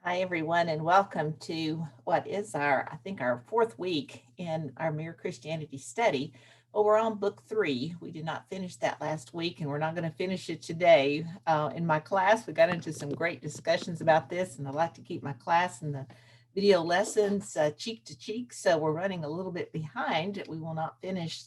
Hi, everyone, and welcome to what is I think, our fourth week in our Mere Christianity study. Well, we're on book three. We did not finish that last week, and we're not going to finish it today. In my class, we got into some great discussions about this, and I like to keep my class and the video lessons cheek to cheek. So we're running a little bit behind. We will not finish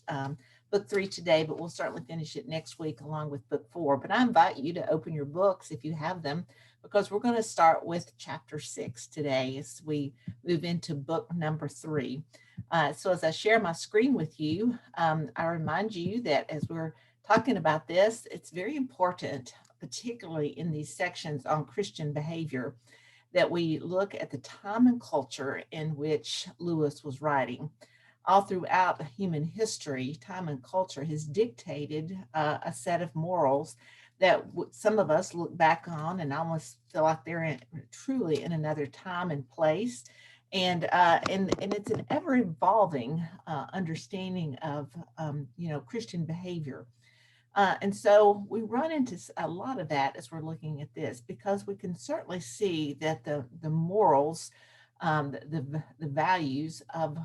book three today, but we'll certainly finish it next week along with book four. But I invite you to open your books if you have them because we're going to start with chapter 6 today as we move into book number 3. So, as I share my screen with you, I remind you that as we're talking about this, it's very important, particularly in these sections on Christian behavior, that we look at the time and culture in which Lewis was writing. All throughout human history, time and culture has dictated a set of morals that some of us look back on and almost feel like truly in another time and place. And it's an ever evolving understanding of Christian behavior. And so we run into a lot of that as we're looking at this, because we can certainly see that the morals, the values of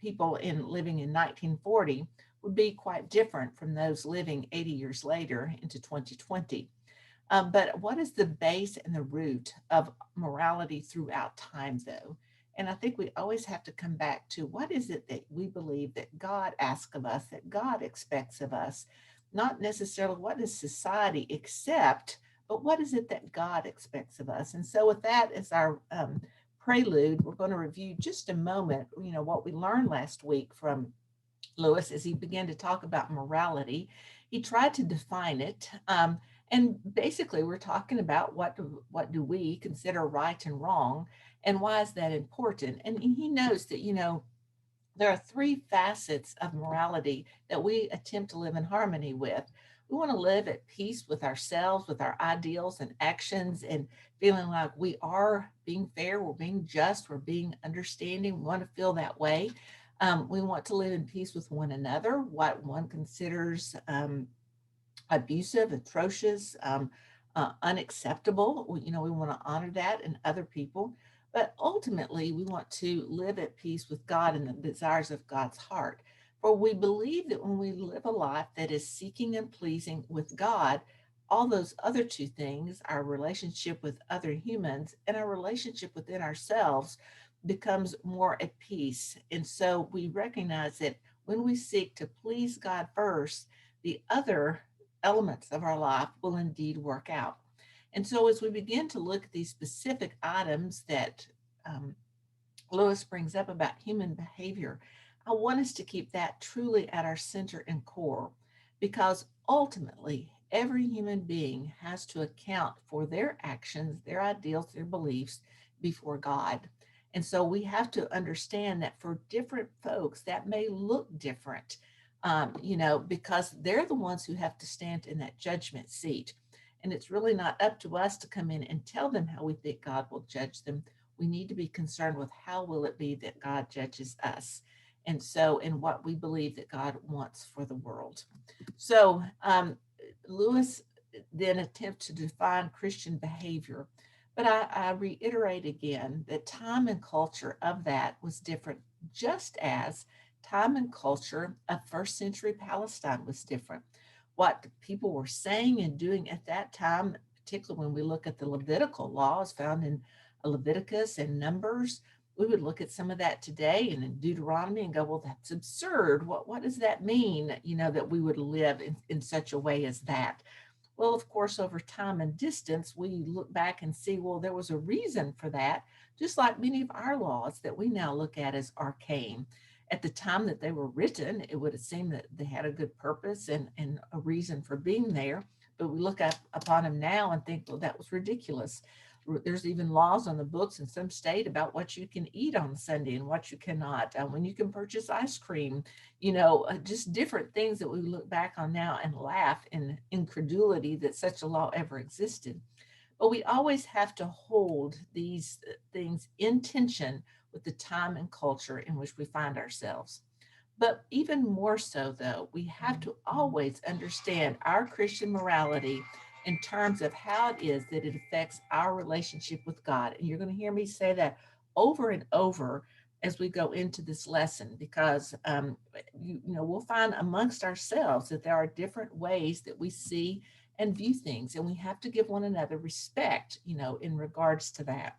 people in living in 1940 would be quite different from those living 80 years later into 2020. But what is the base and the root of morality throughout time, though? And I think we always have to come back to what is it that we believe that God asks of us, that God expects of us, not necessarily what does society accept, but what is it that God expects of us? And so, with that as our prelude, we're going to review just a moment, what we learned last week from Lewis as he began to talk about morality. He tried to define it. And basically, we're talking about what do we consider right and wrong, and why is that important? And he knows that there are three facets of morality that we attempt to live in harmony with. We want to live at peace with ourselves, with our ideals and actions, and feeling like we are being fair, we're being just, we're being understanding. We want to feel that way. We want to live in peace with one another, what one considers abusive, atrocious, unacceptable. We want to honor that in other people. But ultimately, we want to live at peace with God and the desires of God's heart. For we believe that when we live a life that is seeking and pleasing with God, all those other two things, our relationship with other humans and our relationship within ourselves, becomes more at peace. And so we recognize that when we seek to please God first, the other elements of our life will indeed work out. And so, as we begin to look at these specific items that um, Lewis brings up about human behavior, I want us to keep that truly at our center and core, because ultimately, every human being has to account for their actions, their ideals, their beliefs before God. And so we have to understand that for different folks, that may look different, because they're the ones who have to stand in that judgment seat. And it's really not up to us to come in and tell them how we think God will judge them. We need to be concerned with how will it be that God judges us. And so, in what we believe that God wants for the world. So, Lewis then attempts to define Christian behavior. But I reiterate again that time and culture of that was different, just as time and culture of first century Palestine was different. What people were saying and doing at that time, particularly when we look at the Levitical laws found in Leviticus and Numbers, we would look at some of that today and in Deuteronomy and go, well, that's absurd. What does that mean, that we would live in such a way as that? Well, of course, over time and distance, we look back and see, well, there was a reason for that, just like many of our laws that we now look at as arcane. At the time that they were written, it would have seemed that they had a good purpose and a reason for being there. But we look upon them now and think, well, that was ridiculous. There's even laws on the books in some state about what you can eat on Sunday and what you cannot, when you can purchase ice cream, just different things that we look back on now and laugh in incredulity that such a law ever existed. But we always have to hold these things in tension with the time and culture in which we find ourselves. But even more so, though, we have to always understand our Christian morality in terms of how it is that it affects our relationship with God. And you're going to hear me say that over and over as we go into this lesson, because we'll find amongst ourselves that there are different ways that we see and view things, and we have to give one another respect, in regards to that.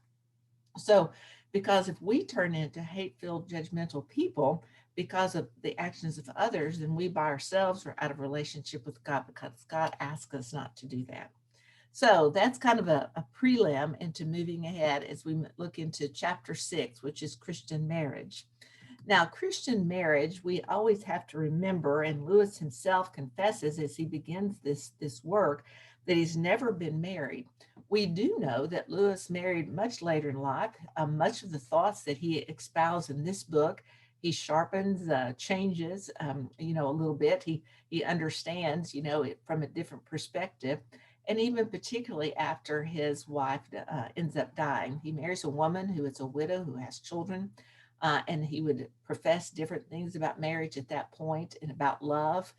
So, because if we turn into hate-filled, judgmental people because of the actions of others, then we by ourselves are out of relationship with God, because God asked us not to do that. So that's kind of a prelim into moving ahead as we look into chapter 6, which is Christian marriage. Now, Christian marriage, we always have to remember, and Lewis himself confesses as he begins this work, that he's never been married. We do know that Lewis married much later in life. Much of the thoughts that he espoused in this book, he sharpens, changes, a little bit. He understands, it from a different perspective. And even particularly after his wife ends up dying, he marries a woman who is a widow who has children. And he would profess different things about marriage at that point, and about love,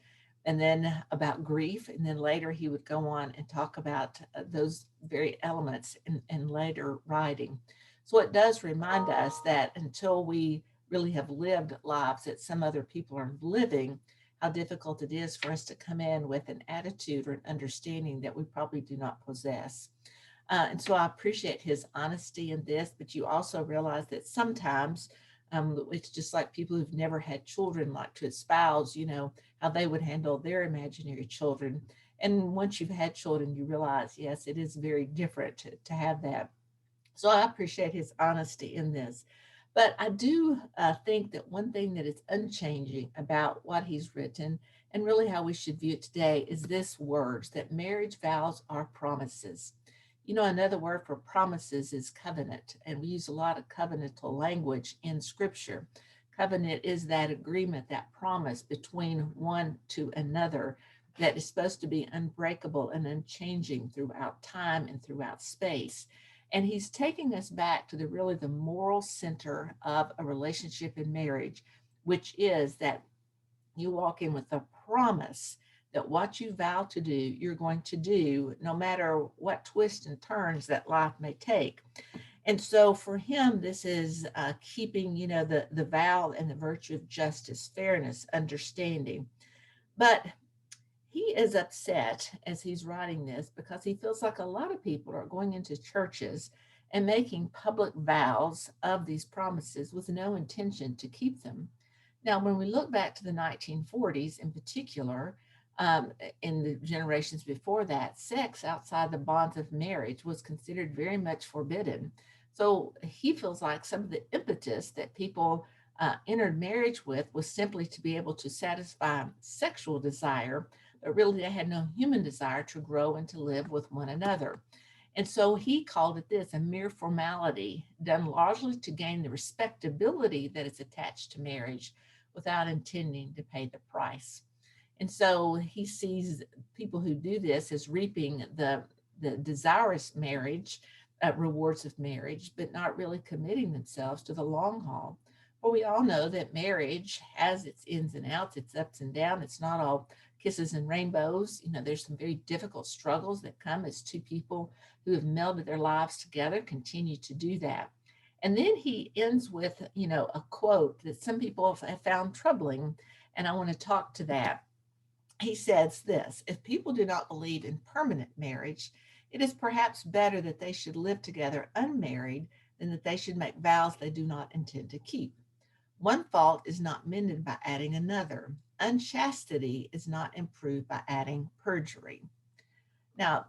and then about grief. And then later he would go on and talk about those very elements in later writing. So it does remind us that until we really have lived lives that some other people are living, how difficult it is for us to come in with an attitude or an understanding that we probably do not possess. And so I appreciate his honesty in this, but you also realize that sometimes it's just like people who've never had children like to espouse, how they would handle their imaginary children. And once you've had children, you realize, yes, it is very different to have that. So I appreciate his honesty in this. But I do think that one thing that is unchanging about what he's written, and really how we should view it today, is this words that marriage vows are promises. Another word for promises is covenant, and we use a lot of covenantal language in scripture. Covenant is that agreement, that promise between one to another that is supposed to be unbreakable and unchanging throughout time and throughout space. And he's taking us back to the moral center of a relationship in marriage, which is that you walk in with a promise that what you vow to do, you're going to do, no matter what twists and turns that life may take. And so for him, this is keeping, the vow and the virtue of justice, fairness, understanding. But he is upset as he's writing this because he feels like a lot of people are going into churches and making public vows of these promises with no intention to keep them. Now, when we look back to the 1940s in particular, in the generations before that, sex outside the bonds of marriage was considered very much forbidden. So he feels like some of the impetus that people entered marriage with was simply to be able to satisfy sexual desire, but really they had no human desire to grow and to live with one another. And so he called it this, a mere formality done largely to gain the respectability that is attached to marriage without intending to pay the price. And so he sees people who do this as reaping the desirous marriage, rewards of marriage, but not really committing themselves to the long haul. Well, we all know that marriage has its ins and outs, its ups and downs. It's not all kisses and rainbows. There's some very difficult struggles that come as two people who have melded their lives together continue to do that. And then he ends with, a quote that some people have found troubling, and I want to talk to that. He says this: if people do not believe in permanent marriage, it is perhaps better that they should live together unmarried than that they should make vows they do not intend to keep. One fault is not mended by adding another. Unchastity is not improved by adding perjury. Now,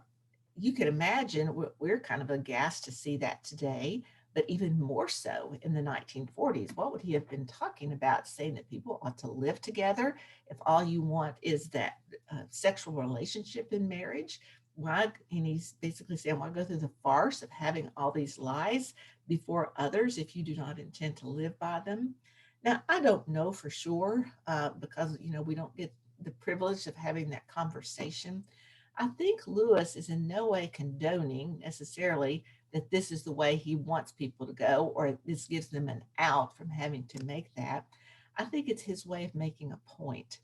you can imagine we're kind of aghast to see that today, but even more so in the 1940s. What would he have been talking about, saying that people ought to live together if all you want is that sexual relationship in marriage? Why? And he's basically saying, why go through the farce of having all these lies before others if you do not intend to live by them? Now, I don't know for sure because, we don't get the privilege of having that conversation. I think Lewis is in no way condoning necessarily that this is the way he wants people to go, or this gives them an out from having to make that. I think it's his way of making a point.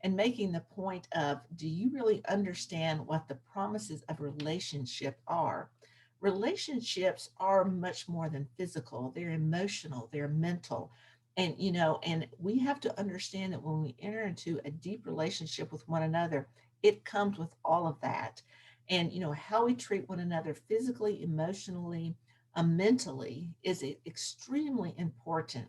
and making the point of, do you really understand what the promises of relationship are? Relationships are much more than physical. They're emotional, they're mental. And, and we have to understand that when we enter into a deep relationship with one another, it comes with all of that. And, how we treat one another physically, emotionally, mentally is extremely important.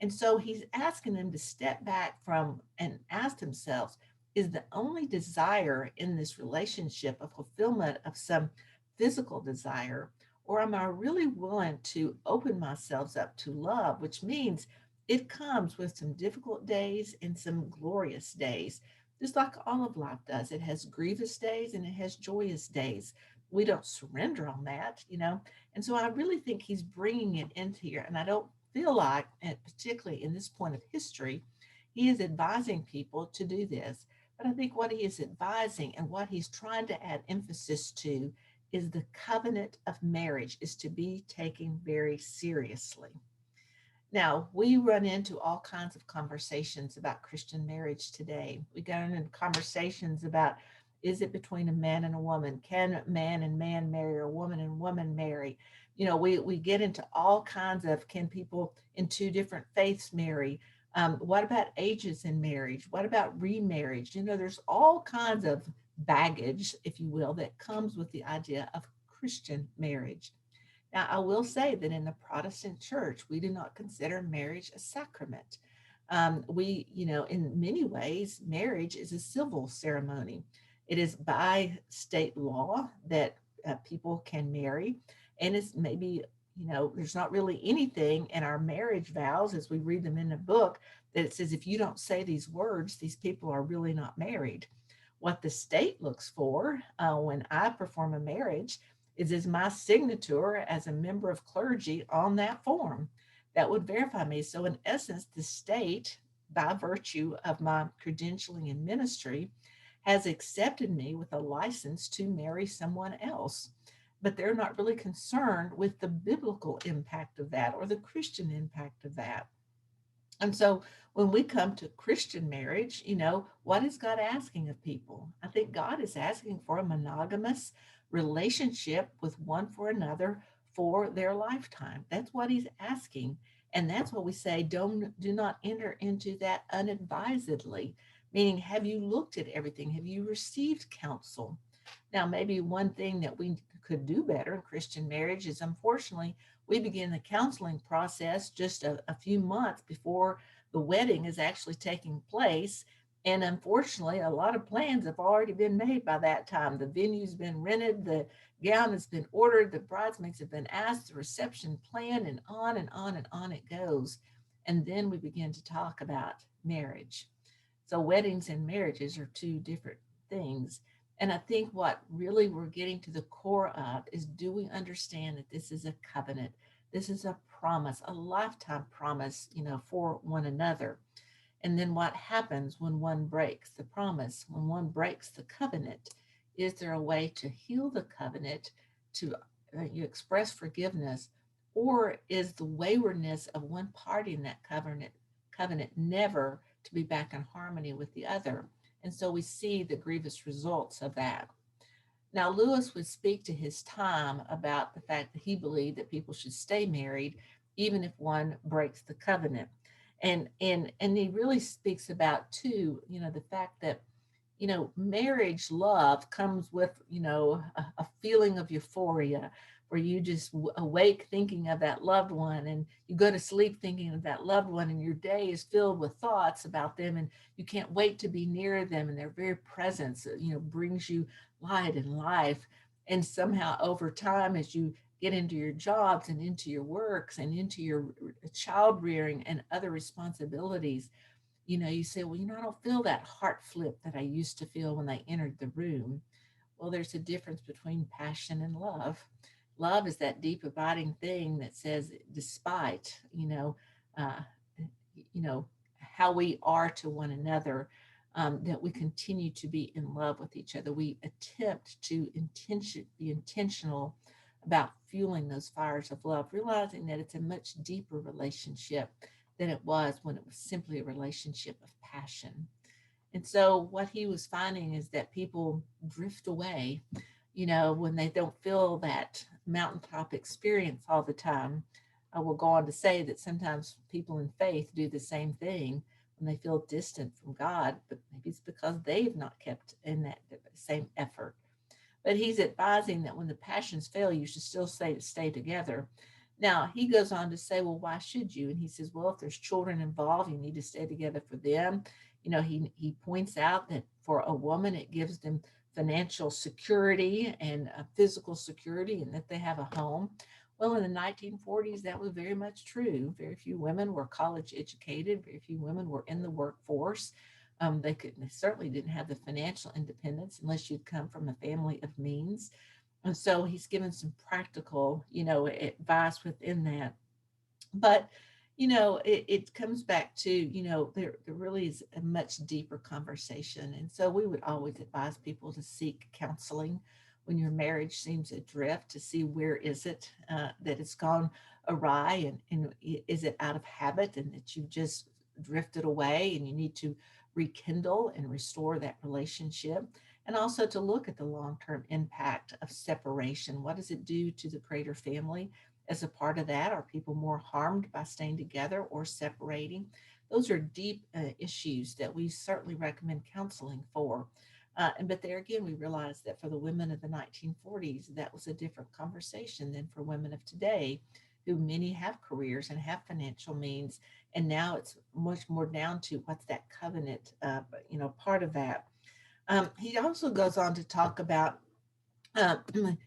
And so he's asking them to step back from and ask themselves, is the only desire in this relationship a fulfillment of some physical desire? Or am I really willing to open myself up to love, which means it comes with some difficult days and some glorious days, just like all of life does. It has grievous days and it has joyous days. We don't surrender on that, And so I really think he's bringing it into here. And I don't feel like, and particularly in this point of history, he is advising people to do this. But I think what he is advising and what he's trying to add emphasis to is the covenant of marriage is to be taken very seriously. Now, we run into all kinds of conversations about Christian marriage today. We go into conversations about, is it between a man and a woman? Can man and man marry, or woman and woman marry? We get into all kinds of, can people in two different faiths marry? What about ages in marriage? What about remarriage? There's all kinds of baggage, if you will, that comes with the idea of Christian marriage. Now, I will say that in the Protestant church, we do not consider marriage a sacrament. In many ways, marriage is a civil ceremony. It is by state law that people can marry. And it's maybe, there's not really anything in our marriage vows as we read them in the book that it says, if you don't say these words, these people are really not married. What the state looks for when I perform a marriage is my signature as a member of clergy on that form that would verify me. So in essence, the state, by virtue of my credentialing in ministry, has accepted me with a license to marry someone else. But they're not really concerned with the biblical impact of that or the Christian impact of that. And so when we come to Christian marriage, what is God asking of people? I think God is asking for a monogamous relationship with one for another for their lifetime. That's what he's asking. And that's what we say, do not enter into that unadvisedly, meaning, have you looked at everything? Have you received counsel? Now, maybe one thing that we could do better in Christian marriage is, unfortunately, we begin the counseling process just a few months before the wedding is actually taking place. And unfortunately, a lot of plans have already been made by that time. The venue's been rented, the gown has been ordered, the bridesmaids have been asked, the reception planned, and on and on and on it goes. And then we begin to talk about marriage. So weddings and marriages are two different things. And I think what really we're getting to the core of is, do we understand that this is a covenant? This is a promise, a lifetime promise, for one another. And then what happens when one breaks the promise, when one breaks the covenant? Is there a way to heal the covenant, to you express forgiveness, or is the waywardness of one party in that covenant never to be back in harmony with the other? And so we see the grievous results of that. Now, Lewis would speak to his time about the fact that he believed that people should stay married even if one breaks the covenant. And he really speaks about too, the fact that, marriage love comes with, a feeling of euphoria where you just awake thinking of that loved one, and you go to sleep thinking of that loved one, and your day is filled with thoughts about them, and you can't wait to be near them, and their very presence, brings you light and life. And somehow over time, as you get into your jobs and into your works and into your child rearing and other responsibilities, you say, well, I don't feel that heart flip that I used to feel when I entered the room. Well, there's a difference between passion and love. Love is that deep abiding thing that says, despite, uh, how we are to one another, that we continue to be in love with each other. We attempt to be intentional about fueling those fires of love, realizing that it's a much deeper relationship than it was when it was simply a relationship of passion. And so what he was finding is that people drift away, when they don't feel that mountaintop experience all the time. I will go on to say that sometimes people in faith do the same thing when they feel distant from God, but maybe it's because they've not kept in that same effort. But he's advising that when the passions fail, you should still stay together. Now, he goes on to say, well, why should you? And he says, well, if there's children involved, you need to stay together for them. He points out that for a woman, it gives them financial security and physical security, and that they have a home. Well, in the 1940s, that was very much true. Very few women were college educated, very few women were in the workforce. They certainly didn't have the financial independence unless you'd come from a family of means. And so he's given some practical, advice within that. But, it comes back to, there really is a much deeper conversation. And so we would always advise people to seek counseling when your marriage seems adrift, to see where is it that it's gone awry, and is it out of habit and that you've just drifted away and you need to rekindle and restore that relationship. And also to look at the long-term impact of separation. What does it do to the greater family? As a part of that, are people more harmed by staying together or separating? Those are deep issues that we certainly recommend counseling for. But there again, we realize that for the women of the 1940s, that was a different conversation than for women of today, who many have careers and have financial means. And now it's much more down to what's that covenant, part of that. He also goes on to talk about the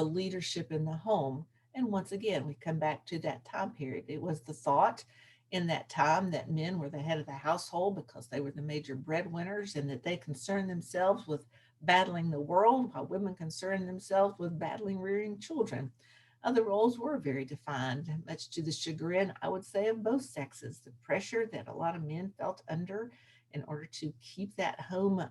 leadership in the home. And once again, we come back to that time period. It was the thought in that time that men were the head of the household because they were the major breadwinners, and that they concerned themselves with battling the world, while women concerned themselves with battling rearing children. Other roles were very defined, much to the chagrin, I would say, of both sexes. The pressure that a lot of men felt under in order to keep that home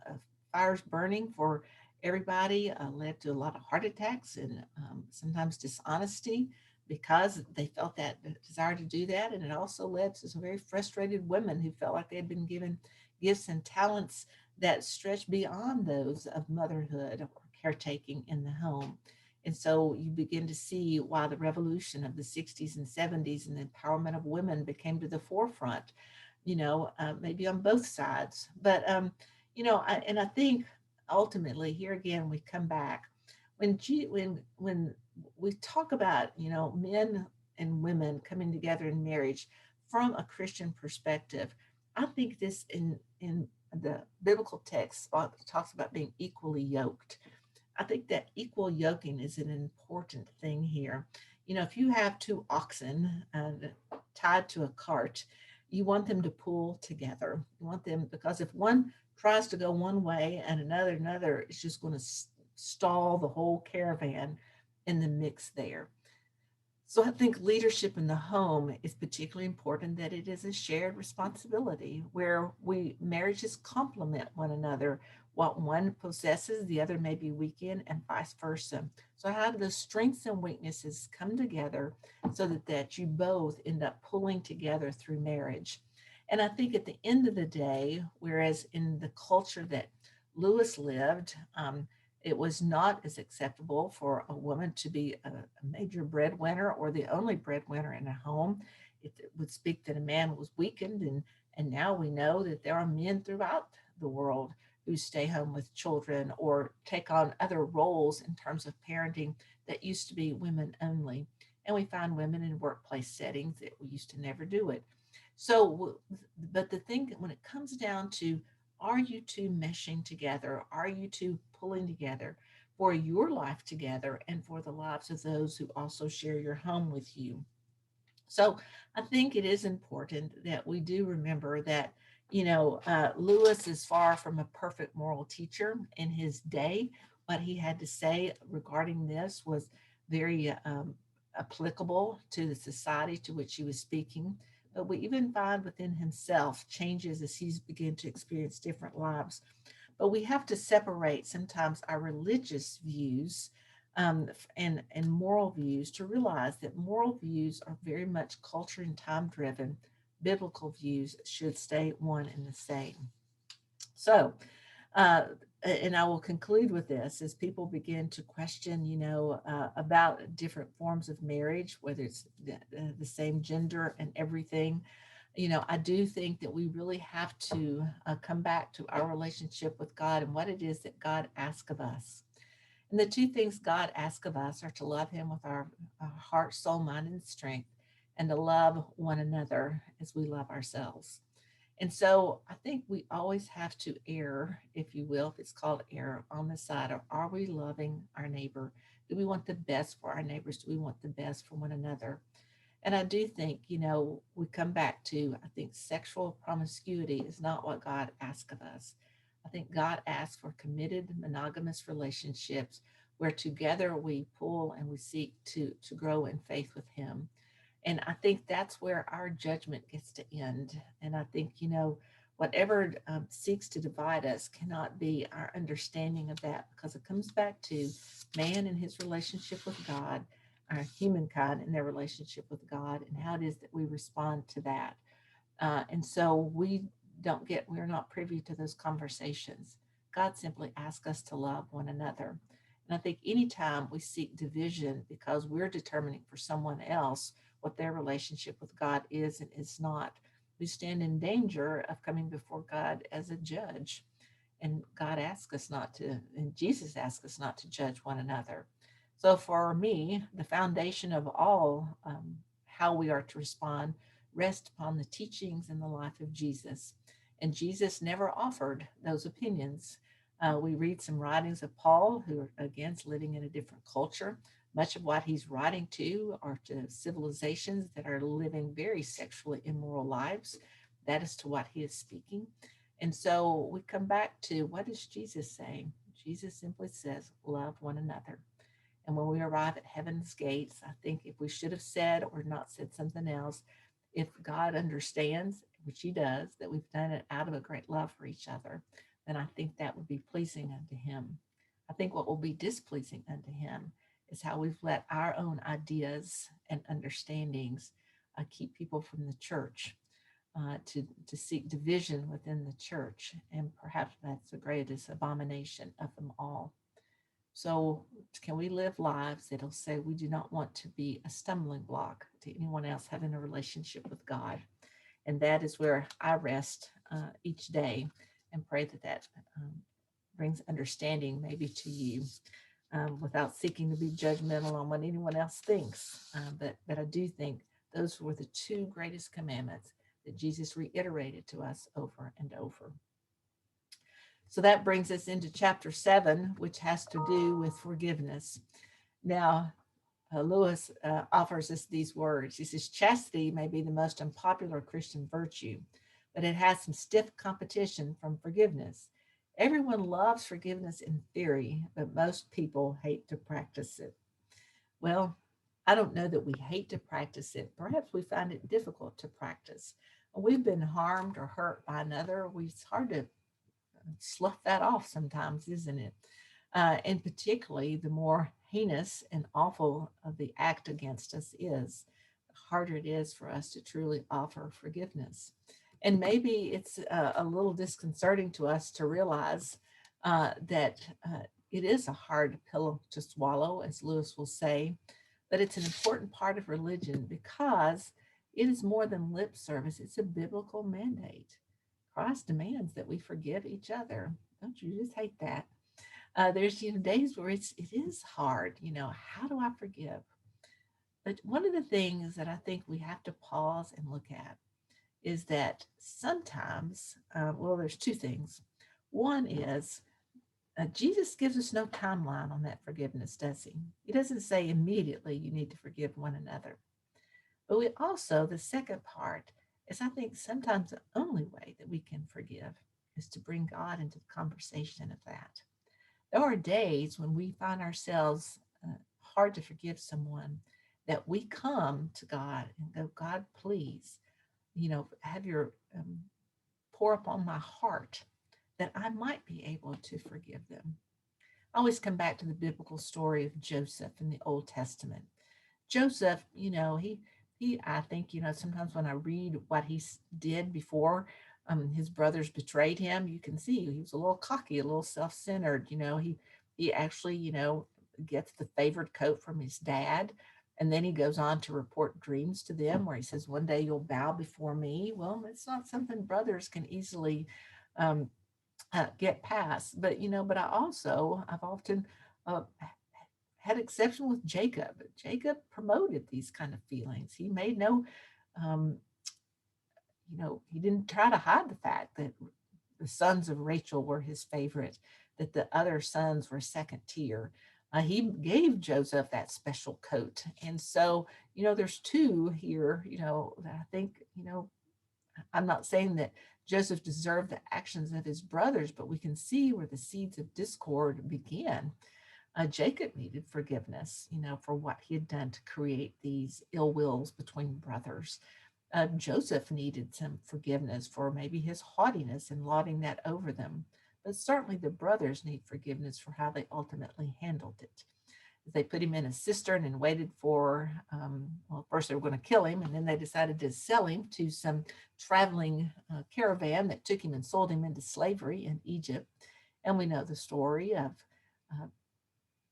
fires burning for everybody led to a lot of heart attacks and sometimes dishonesty, because they felt that desire to do that. And it also led to some very frustrated women who felt like they had been given gifts and talents that stretched beyond those of motherhood or caretaking in the home. And so you begin to see why the revolution of the 60s and 70s and the empowerment of women became to the forefront, maybe on both sides. But, and I think ultimately here again, we come back when we talk about, men and women coming together in marriage from a Christian perspective. I think this in the biblical text talks about being equally yoked. I think that equal yoking is an important thing here. If you have two oxen tied to a cart, you want them to pull together. You want them, because if one tries to go one way and another, it's just going to stall the whole caravan in the mix there. So I think leadership in the home is particularly important, that it is a shared responsibility where marriages complement one another. What one possesses, the other may be weak in, and vice versa. So how do the strengths and weaknesses come together so that you both end up pulling together through marriage? And I think at the end of the day, whereas in the culture that Lewis lived, it was not as acceptable for a woman to be a major breadwinner or the only breadwinner in a home. It would speak that a man was weakened. And now we know that there are men throughout the world who stay home with children or take on other roles in terms of parenting that used to be women only. And we find women in workplace settings that we used to never do it. So, but the thing, when it comes down to, are you two meshing together? Are you two pulling together for your life together and for the lives of those who also share your home with you? So I think it is important that we do remember that, Lewis is far from a perfect moral teacher in his day. What he had to say regarding this was very applicable to the society to which he was speaking. But we even find within himself changes as he's begun to experience different lives. But we have to separate sometimes our religious views and moral views, to realize that moral views are very much culture and time driven. Biblical views should stay one and the same. So, uh, and I will conclude with this as people begin to question, about different forms of marriage, whether it's the same gender and everything. I do think that we really have to come back to our relationship with God and what it is that God asks of us. And the two things God asks of us are to love Him with our heart, soul, mind, and strength, and to love one another as we love ourselves. And so I think we always have to err, if you will, if it's called error, on the side of, are we loving our neighbor? Do we want the best for our neighbors? Do we want the best for one another? And I do think, we come back to, I think sexual promiscuity is not what God asks of us. I think God asks for committed monogamous relationships where together we pull and we seek to grow in faith with Him. And I think that's where our judgment gets to end. And I think, whatever seeks to divide us cannot be our understanding of that, because it comes back to man and his relationship with God, our humankind and their relationship with God, and how it is that we respond to that. And so we're not privy to those conversations. God simply asks us to love one another. And I think anytime we seek division because we're determining for someone else what their relationship with God is and is not, we stand in danger of coming before God as a judge. And God asks us not to, and Jesus asks us not to judge one another. So for me, the foundation of all how we are to respond rests upon the teachings and the life of Jesus. And Jesus never offered those opinions. We read some writings of Paul, who, again, is living in a different culture. Much of what he's writing to are to civilizations that are living very sexually immoral lives. That is to what he is speaking. And so we come back to, what is Jesus saying? Jesus simply says, love one another. And when we arrive at heaven's gates, I think if we should have said or not said something else, if God understands, which He does, that we've done it out of a great love for each other, then I think that would be pleasing unto Him. I think what will be displeasing unto Him is how we've let our own ideas and understandings keep people from the church, to seek division within the church. And perhaps that's the greatest abomination of them all. So, can we live lives that'll say we do not want to be a stumbling block to anyone else having a relationship with God? And that is where I rest each day and pray that that brings understanding maybe to you, without seeking to be judgmental on what anyone else thinks. But I do think those were the two greatest commandments that Jesus reiterated to us over and over. So that brings us into chapter 7, which has to do with forgiveness. Now, Lewis offers us these words. He says, chastity may be the most unpopular Christian virtue, but it has some stiff competition from forgiveness. Everyone loves forgiveness in theory, but most people hate to practice it. Well, I don't know that we hate to practice it. Perhaps we find it difficult to practice. When we've been harmed or hurt by another, it's hard to slough that off sometimes, isn't it? And particularly the more heinous and awful the act against us is, the harder it is for us to truly offer forgiveness. And maybe it's a little disconcerting to us to realize that it is a hard pill to swallow, as Lewis will say, but it's an important part of religion because it is more than lip service, it's a biblical mandate. Christ demands that we forgive each other. Don't you just hate that? There's days where it is hard. How do I forgive? But one of the things that I think we have to pause and look at is that sometimes, well, there's two things. One is Jesus gives us no timeline on that forgiveness, does he? He doesn't say immediately you need to forgive one another. But we also, the second part is, I think sometimes the only way that we can forgive is to bring God into the conversation of that. There are days when we find ourselves hard to forgive someone, that we come to God and go, God, please, have your pour upon my heart that I might be able to forgive them. I always come back to the biblical story of Joseph in the Old Testament. Joseph, I think, sometimes when I read what he did before his brothers betrayed him. You can see he was a little cocky, a little self-centered. He actually, gets the favored coat from his dad. And then he goes on to report dreams to them where he says, one day you'll bow before me. Well, it's not something brothers can easily um, get past. But I've often uh, had exception with Jacob. Jacob promoted these kind of feelings. He made no, um, he didn't try to hide the fact that the sons of Rachel were his favorite, that the other sons were second tier. He gave Joseph that special coat. And so, there's two here, that I think, I'm not saying that Joseph deserved the actions of his brothers, but we can see where the seeds of discord began. Jacob needed forgiveness, for what he had done to create these ill wills between brothers. Joseph needed some forgiveness for maybe his haughtiness and lauding that over them. But certainly the brothers need forgiveness for how they ultimately handled it. They put him in a cistern and waited for, well, first they were going to kill him, and then they decided to sell him to some traveling caravan that took him and sold him into slavery in Egypt. And we know the story uh,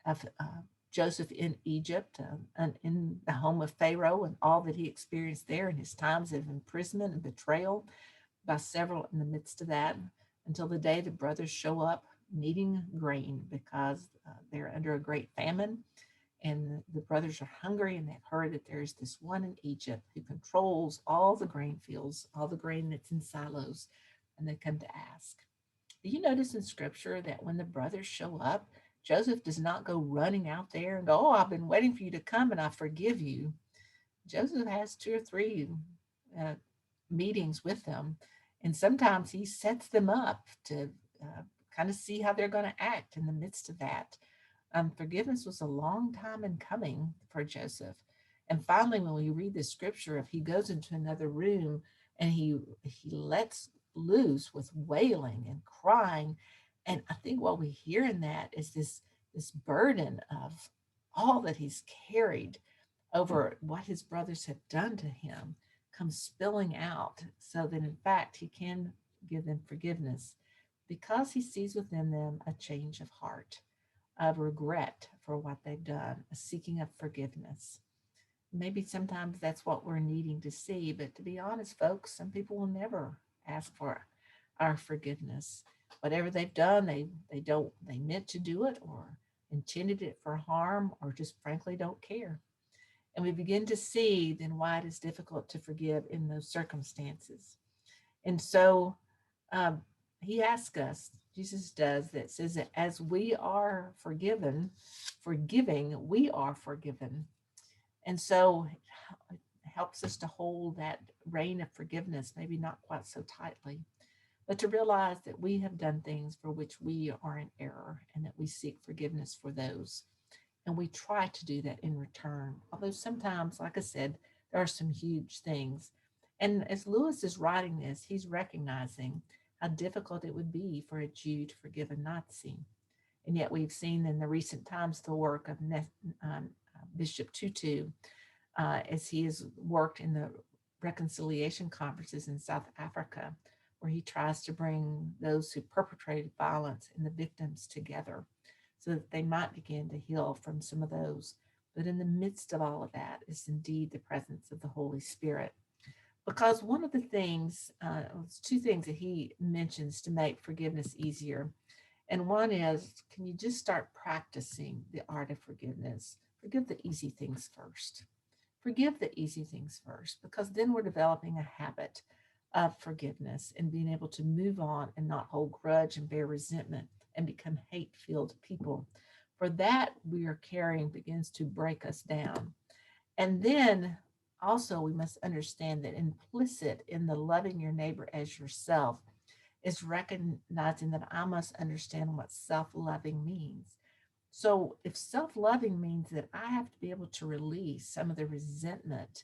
of Joseph in Egypt and in the home of Pharaoh and all that he experienced there in his times of imprisonment and betrayal by several in the midst of that until the day the brothers show up needing grain because they're under a great famine and the brothers are hungry and they've heard that there's this one in Egypt who controls all the grain fields, all the grain that's in silos, and they come to ask. Do you notice in scripture that when the brothers show up, Joseph does not go running out there and go, "Oh, I've been waiting for you to come and I forgive you." Joseph has two or three uh, meetings with them, and sometimes he sets them up to kind of see how they're going to act in the midst of that. Forgiveness was a long time in coming for Joseph. And finally, when we read the scripture, if he goes into another room and he lets loose with wailing and crying, and I think what we hear in that is this burden of all that he's carried over what his brothers have done to him comes spilling out, so that in fact he can give them forgiveness because he sees within them a change of heart, of regret for what they've done, a seeking of forgiveness. Maybe sometimes that's what we're needing to see, but to be honest, folks, some people will never ask for our forgiveness. Whatever they've done, they meant to do it or intended it for harm or just frankly don't care. And we begin to see then why it is difficult to forgive in those circumstances. And so um, he asks us, Jesus does, that says that as we are forgiven, forgiving, we are forgiven. And so it helps us to hold that reign of forgiveness, maybe not quite so tightly, but to realize that we have done things for which we are in error and that we seek forgiveness for those. And we try to do that in return. Although sometimes, like I said, there are some huge things. And as Lewis is writing this, he's recognizing how difficult it would be for a Jew to forgive a Nazi. And yet we've seen in the recent times the work of Bishop Tutu as he has worked in the reconciliation conferences in South Africa, where he tries to bring those who perpetrated violence and the victims together so that they might begin to heal from some of those. But in the midst of all of that is indeed the presence of the Holy Spirit. Because one of the things, two things that he mentions to make forgiveness easier. And one is, can you just start practicing the art of forgiveness? Forgive the easy things first. Forgive the easy things first, because then we're developing a habit of forgiveness and being able to move on and not hold grudge and bear resentment and become hate-filled people. For that we are carrying begins to break us down. And then also we must understand that implicit in the loving your neighbor as yourself is recognizing that I must understand what self-loving means. So if self-loving means that I have to be able to release some of the resentment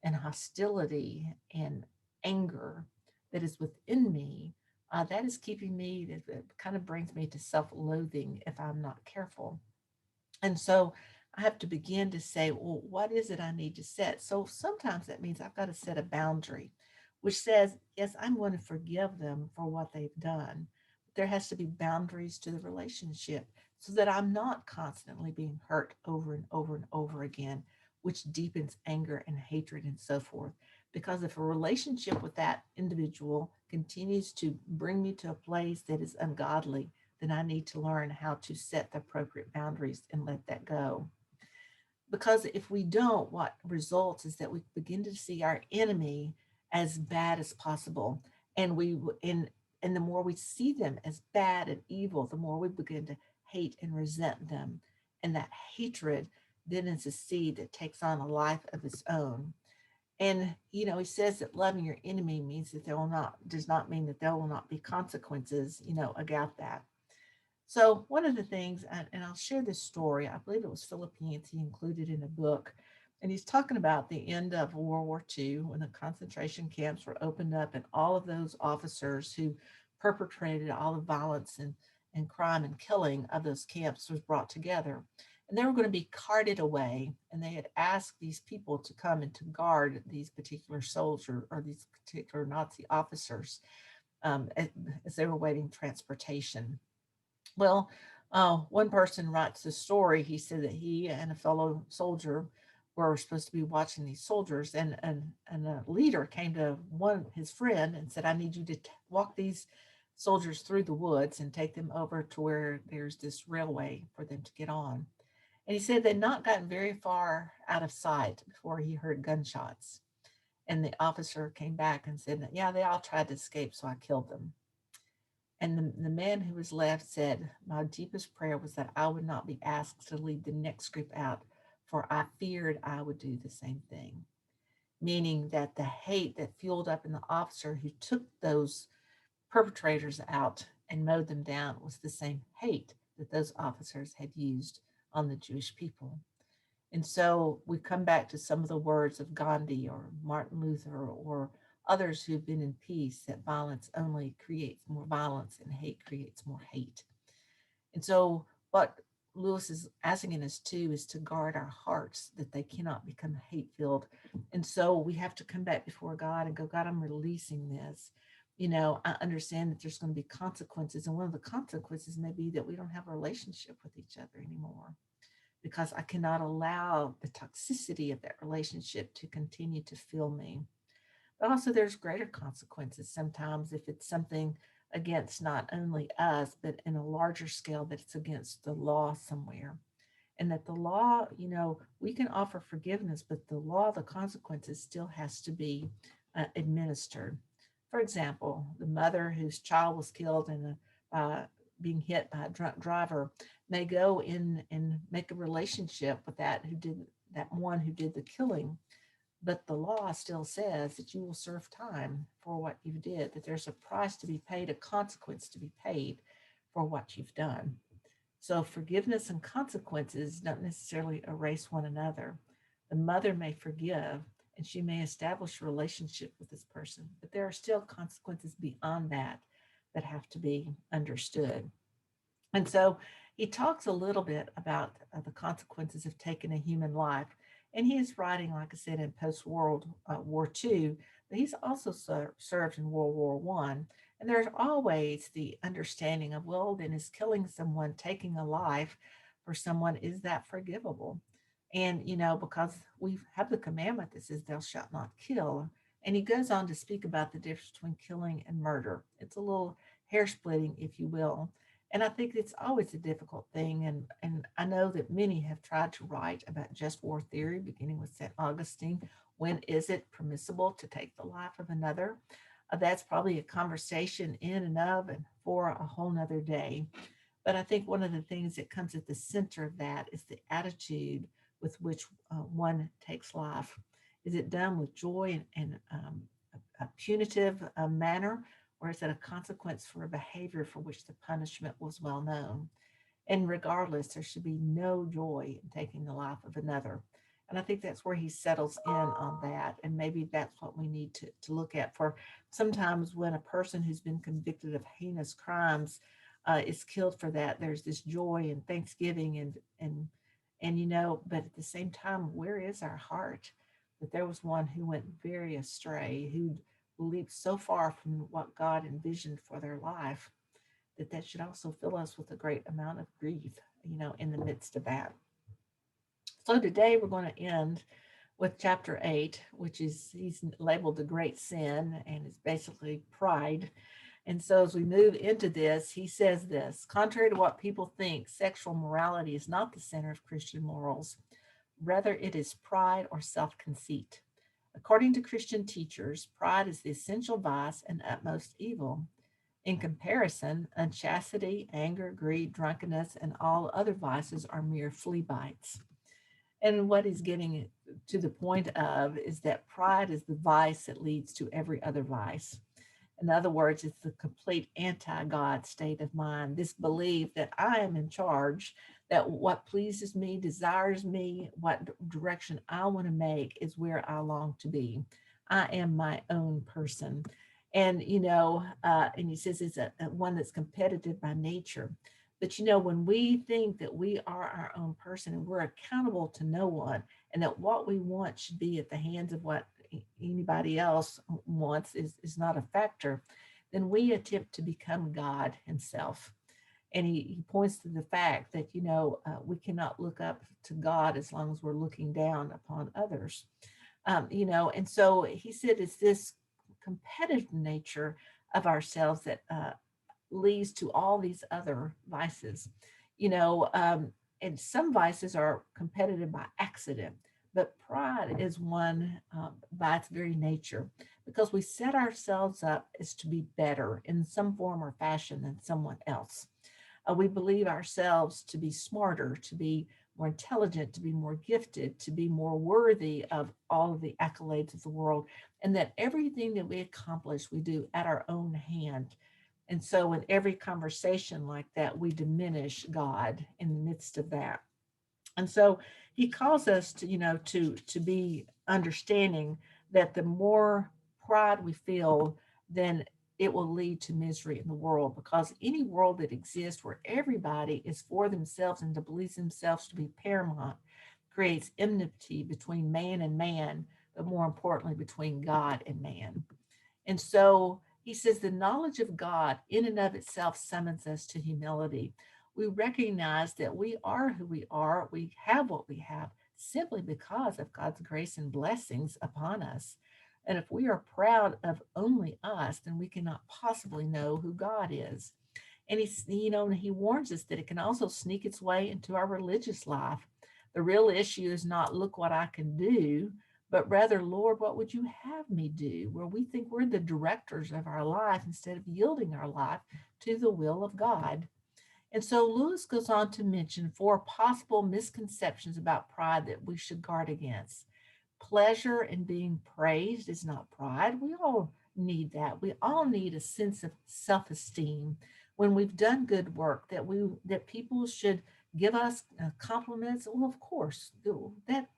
and hostility and anger that is within me, that is keeping me, that kind of brings me to self-loathing if I'm not careful. And so I have to begin to say, well, what is it I need to set? So sometimes that means I've got to set a boundary which says, yes, I'm going to forgive them for what they've done. But there has to be boundaries to the relationship so that I'm not constantly being hurt over and over and over again, which deepens anger and hatred and so forth. Because if a relationship with that individual continues to bring me to a place that is ungodly, then I need to learn how to set the appropriate boundaries and let that go. Because if we don't, what results is that we begin to see our enemy as bad as possible. And and the more we see them as bad and evil, the more we begin to hate and resent them. And that hatred then is a seed that takes on a life of its own. And he says that loving your enemy means that there will not does not mean that there will not be consequences, about that. So one of the things, and I'll share this story, I believe it was Philippines, he included in a book, and he's talking about the end of World War II when the concentration camps were opened up and all of those officers who perpetrated all the violence and crime and killing of those camps was brought together. And they were going to be carted away, and they had asked these people to come and to guard these particular soldiers or these particular Nazi officers as they were waiting transportation. Well, one person writes the story. He said that he and a fellow soldier were supposed to be watching these soldiers, and a leader came to his friend and said, "I need you to walk these soldiers through the woods and take them over to where there's this railway for them to get on." And he said they'd not gotten very far out of sight before he heard gunshots. And the officer came back and said, "Yeah, they all tried to escape, so I killed them." And the man who was left said, "My deepest prayer was that I would not be asked to lead the next group out, for I feared I would do the same thing." Meaning that the hate that fueled up in the officer who took those perpetrators out and mowed them down was the same hate that those officers had used on the Jewish people. And so we come back to some of the words of Gandhi or Martin Luther or others who've been in peace, that violence only creates more violence and hate creates more hate. And so what Lewis is asking us to is to guard our hearts that they cannot become hate filled. And so we have to come back before God and go, "God, I'm releasing this. I understand that there's going to be consequences. And one of the consequences may be that we don't have a relationship with each other anymore, because I cannot allow the toxicity of that relationship to continue to fill me." But also, there's greater consequences sometimes if it's something against not only us, but in a larger scale, that it's against the law somewhere. And that the law, we can offer forgiveness, but the law, the consequences still has to be administered. For example, the mother whose child was killed in being hit by a drunk driver may go in and make a relationship with that one who did the killing, but the law still says that you will serve time for what you did, that there's a price to be paid, a consequence to be paid for what you've done. So forgiveness and consequences don't necessarily erase one another. The mother may forgive and she may establish a relationship with this person, but there are still consequences beyond that that have to be understood. And so he talks a little bit about the consequences of taking a human life. And he is writing, like I said, in post-World War II, but he's also served in World War One. And there's always the understanding of, well, then is killing someone, taking a life for someone, is that forgivable? And, because we have the commandment that says, "Thou shalt not kill." And he goes on to speak about the difference between killing and murder. It's a little hair splitting, if you will. And I think it's always a difficult thing. And I know that many have tried to write about just war theory, beginning with St. Augustine. When is it permissible to take the life of another? That's probably a conversation in and of and for a whole nother day. But I think one of the things that comes at the center of that is the attitude with which one takes life. Is it done with joy and a punitive manner, or is it a consequence for a behavior for which the punishment was well known? And regardless, there should be no joy in taking the life of another. And I think that's where he settles in on that. And maybe that's what we need to look at. For sometimes when a person who's been convicted of heinous crimes is killed for that, there's this joy and thanksgiving and but at the same time, where is our heart? That there was one who went very astray, who leaped so far from what God envisioned for their life that that should also fill us with a great amount of grief, in the midst of that. So today we're going to end with chapter 8, which is he's labeled the great sin, and it's basically pride. And so as we move into this, he says this: contrary to what people think, sexual morality is not the center of Christian morals. Rather, it is pride or self-conceit. According to Christian teachers, pride is the essential vice and utmost evil. In comparison, unchastity, anger, greed, drunkenness, and all other vices are mere flea bites. And what he's getting to the point of is that pride is the vice that leads to every other vice. In other words, it's the complete anti God state of mind, this belief that I am in charge, that what pleases me, desires me, what direction I want to make is where I long to be. I am my own person. And, and he says it's a one that's competitive by nature. But, when we think that we are our own person and we're accountable to no one, and that what we want should be at the hands of what anybody else wants is not a factor, then we attempt to become God himself. And he points to the fact that, we cannot look up to God as long as we're looking down upon others. And so he said it's this competitive nature of ourselves that leads to all these other vices. You know, and some vices are competitive by accident, but pride is one by its very nature, because we set ourselves up as to be better in some form or fashion than someone else. We believe ourselves to be smarter, to be more intelligent, to be more gifted, to be more worthy of all of the accolades of the world, and that everything that we accomplish, we do at our own hand. And so, in every conversation like that, we diminish God in the midst of that. And so, he calls us to, to be understanding that the more pride we feel, then it will lead to misery in the world, because any world that exists where everybody is for themselves and to believe themselves to be paramount creates enmity between man, but more importantly, between God and man. And so he says the knowledge of God in and of itself summons us to humility. We recognize that we are who we are, we have what we have simply because of God's grace and blessings upon us. And if we are proud of only us, then we cannot possibly know who God is. And he warns us that it can also sneak its way into our religious life. The real issue is not, look what I can do, but rather, Lord, what would you have me do? Where we think we're the directors of our life instead of yielding our life to the will of God. And so Lewis goes on to mention four possible misconceptions about pride that we should guard against. Pleasure in being praised is not pride. We all need that. We all need a sense of self-esteem when we've done good work, that people should give us compliments. Well, of course,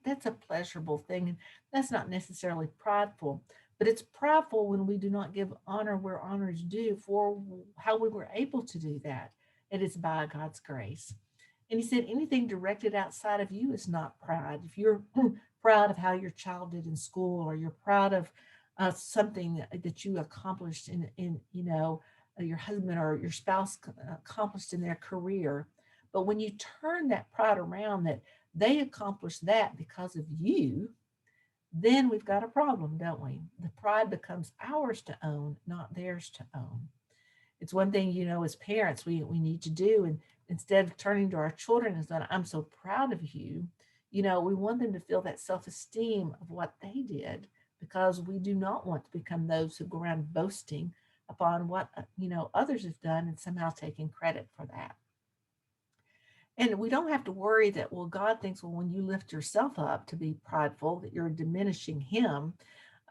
that's a pleasurable thing, and that's not necessarily prideful. But it's prideful when we do not give honor where honor is due for how we were able to do that. It is by God's grace. And he said, anything directed outside of you is not pride. If you're proud of how your child did in school, or you're proud of something that you accomplished in your husband or your spouse accomplished in their career, but when you turn that pride around, that they accomplished that because of you, then we've got a problem, don't we? The pride becomes ours to own, not theirs to own. It's one thing, as parents, we need to do. And instead of turning to our children and saying, I'm so proud of you, we want them to feel that self-esteem of what they did, because we do not want to become those who go around boasting upon what, others have done and somehow taking credit for that. And we don't have to worry that, well, God thinks, well, when you lift yourself up to be prideful, that you're diminishing him.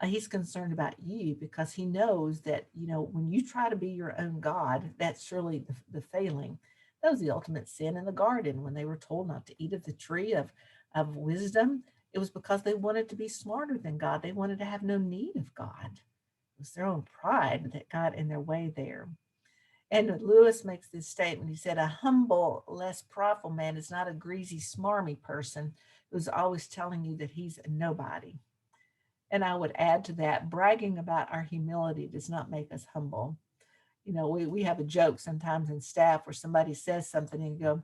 He's concerned about you, because he knows that, when you try to be your own God, that's really the failing. That was the ultimate sin in the garden when they were told not to eat of the tree of wisdom. It was because they wanted to be smarter than God. They wanted to have no need of God. It was their own pride that got in their way there. And Lewis makes this statement. He said, a humble, less prideful man is not a greasy, smarmy person who's always telling you that he's a nobody. And I would add to that, bragging about our humility does not make us humble. We have a joke sometimes in staff where somebody says something and you go,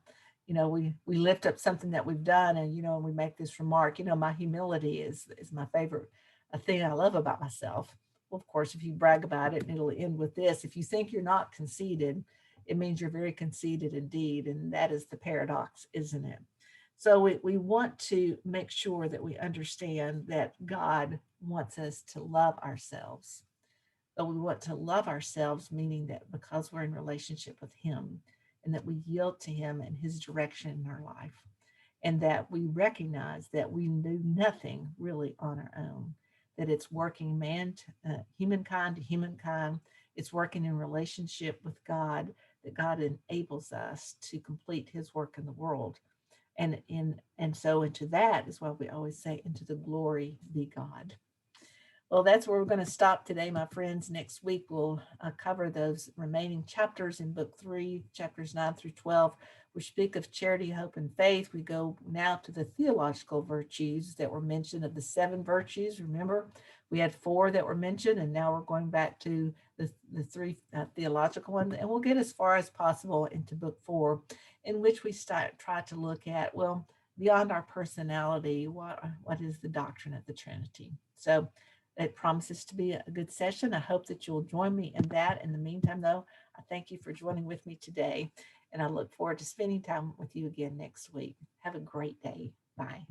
we lift up something that we've done, and and we make this remark, my humility is my favorite thing I love about myself. Well, of course, if you brag about it, and it'll end with this: if you think you're not conceited, it means you're very conceited indeed, and that is the paradox, isn't it? So we want to make sure that we understand that God wants us to love ourselves. But we want to love ourselves, meaning that because we're in relationship with Him, and that we yield to Him and His direction in our life, and that we recognize that we do nothing really on our own, that it's working humankind to humankind, it's working in relationship with God, that God enables us to complete His work in the world. And so into that is why we always say, into the glory be God. Well, that's where we're going to stop today, my friends. Next week, we'll cover those remaining chapters in Book 3, chapters 9 through 12, which speak of charity, hope, and faith. We go now to the theological virtues that were mentioned, of the 7 virtues. Remember, we had 4 that were mentioned, and now we're going back to the 3 theological ones. And we'll get as far as possible into Book 4, in which we try to look at, well, beyond our personality, what is the doctrine of the Trinity? So it promises to be a good session. I hope that you'll join me in that. In the meantime, though, I thank you for joining with me today, and I look forward to spending time with you again next week. Have a great day. Bye.